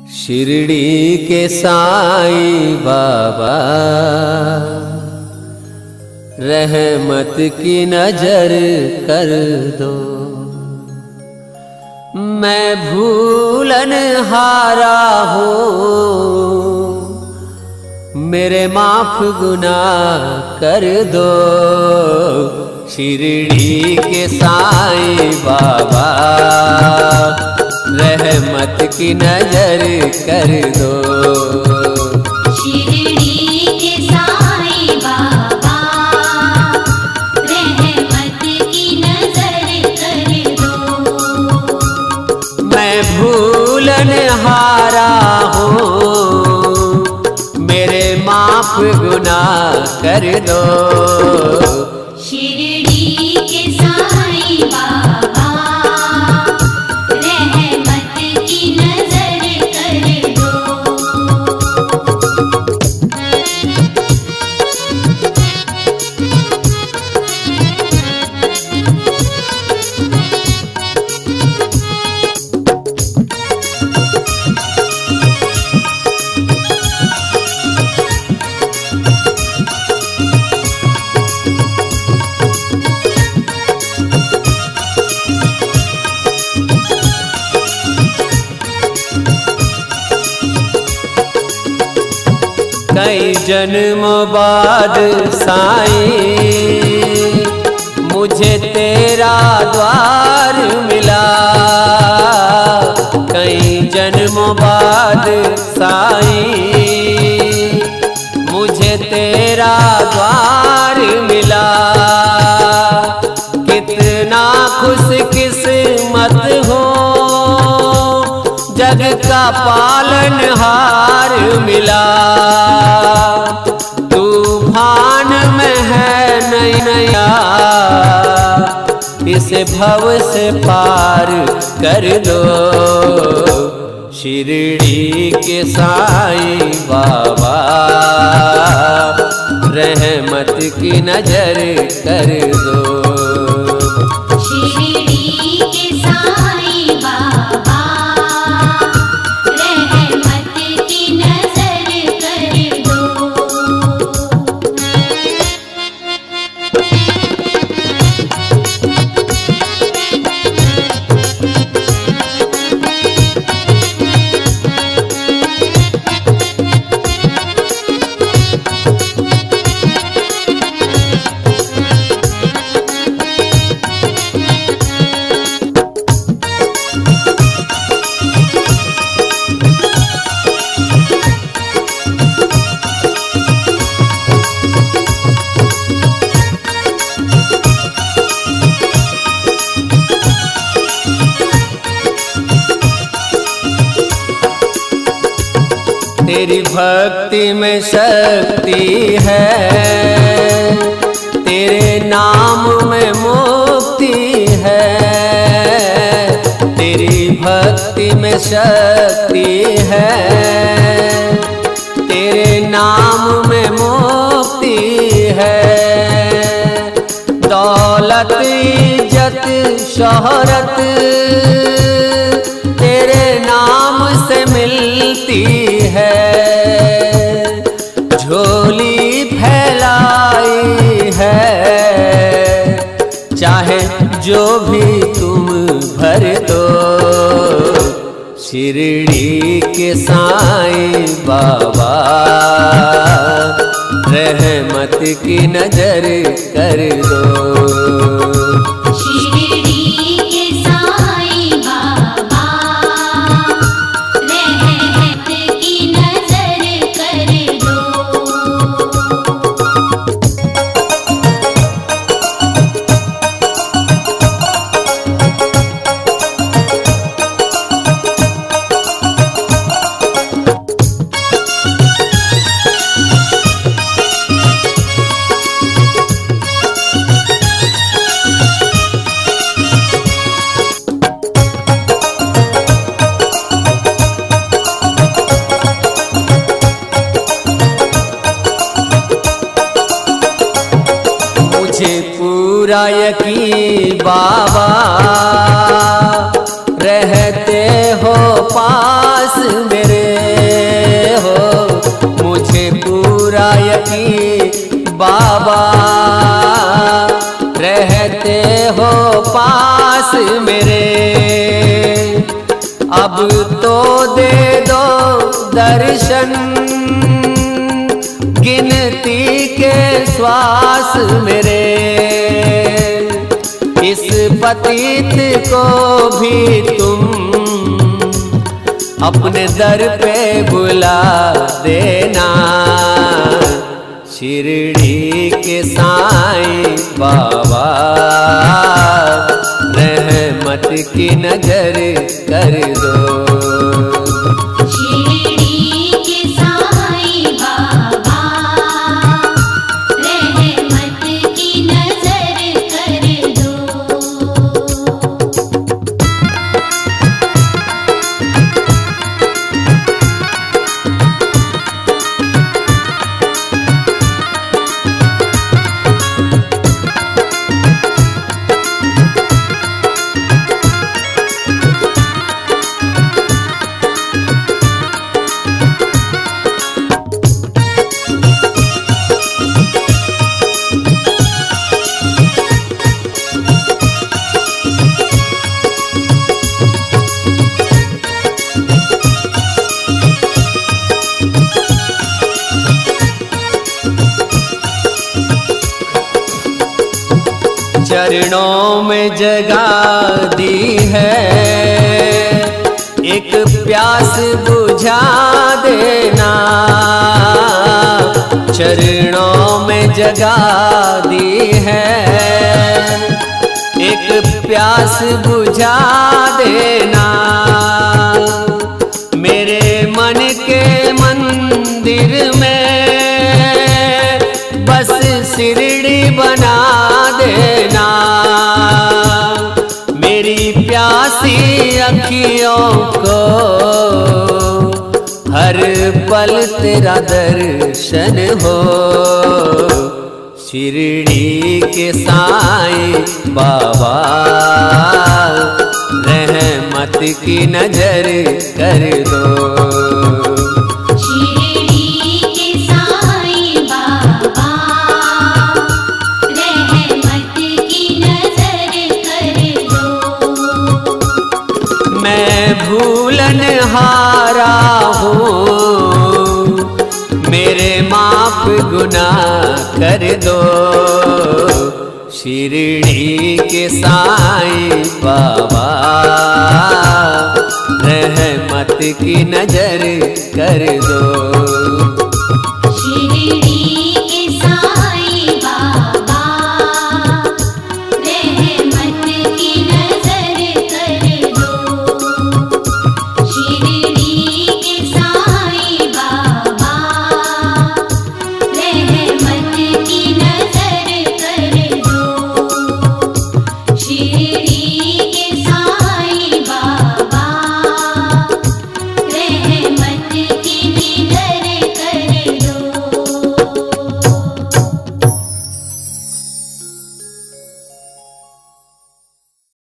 शिरडी के साईं बाबा रहमत की नजर कर दो। मैं भूलन हारा हूँ, मेरे माफ गुनाह कर दो। शिरडी के साईं बाबा रहमत की नजर कर दो। शिरडी के साईं बाबा रहमत की नजर कर दो। मैं भूलन हारा हूँ, मेरे माफ गुनाह कर दो। शिरडी के साईं बाबा रहमत की नजर कर दो। कई जन्मों बाद साईं मुझे तेरा द्वार मिला। कई जन्मों बाद साईं मुझे तेरा द्वार मिला। कितना खुशकिस्मत हो, जग का पालनहार मिला। तूफान में है नैया, इसे भव से पार कर दो। शिरडी के साईं बाबा रहमत की नजर कर दो। शिरडी के साईं बाबा रहमत की नजर कर दो। तेरी भक्ति में शक्ति है, तेरे नाम में मुक्ति है। तेरी भक्ति में शक्ति है, तेरे नाम में मुक्ति है। दौलत इज्जत शोहरत तेरे नाम से मिलती है। झोली फैलाई है, चाहे जो भी तुम भर दो। शिरडी के साईं बाबा रहमत की नजर कर दो। शिरडी के साईं बाबा रहमत की नजर कर दो। पूरा यकीन बाबा रहते हो पास मेरे, अब तो दे दो दर्शन, गिनती के श्वास मेरे, इस पतित को भी तुम अपने दर पे बुला देना। शिरडी के साईं बाबा रहमत की नजर कर दो। शिरडी के साईं बाबा रहमत की नजर कर दो। चरणों में जगा दी है, एक प्यास बुझा देना। चरणों में जगा दी है, एक प्यास बुझा देना। मेरे मन के मंदिर में बस शिरडी बना देना। मेरी प्यासी अखियों को हर पल तेरा दर्शन हो। शिरडी के साईं बाबा रहमत की नजर कर दो। शिरडी के साईं बाबा रहमत की नजर कर दो। मैं भूलनहारा हूँ, मेरे माफ गुनाह कर दो। शिरडी के साईं बाबा रहमत की नजर कर दो। शिरडी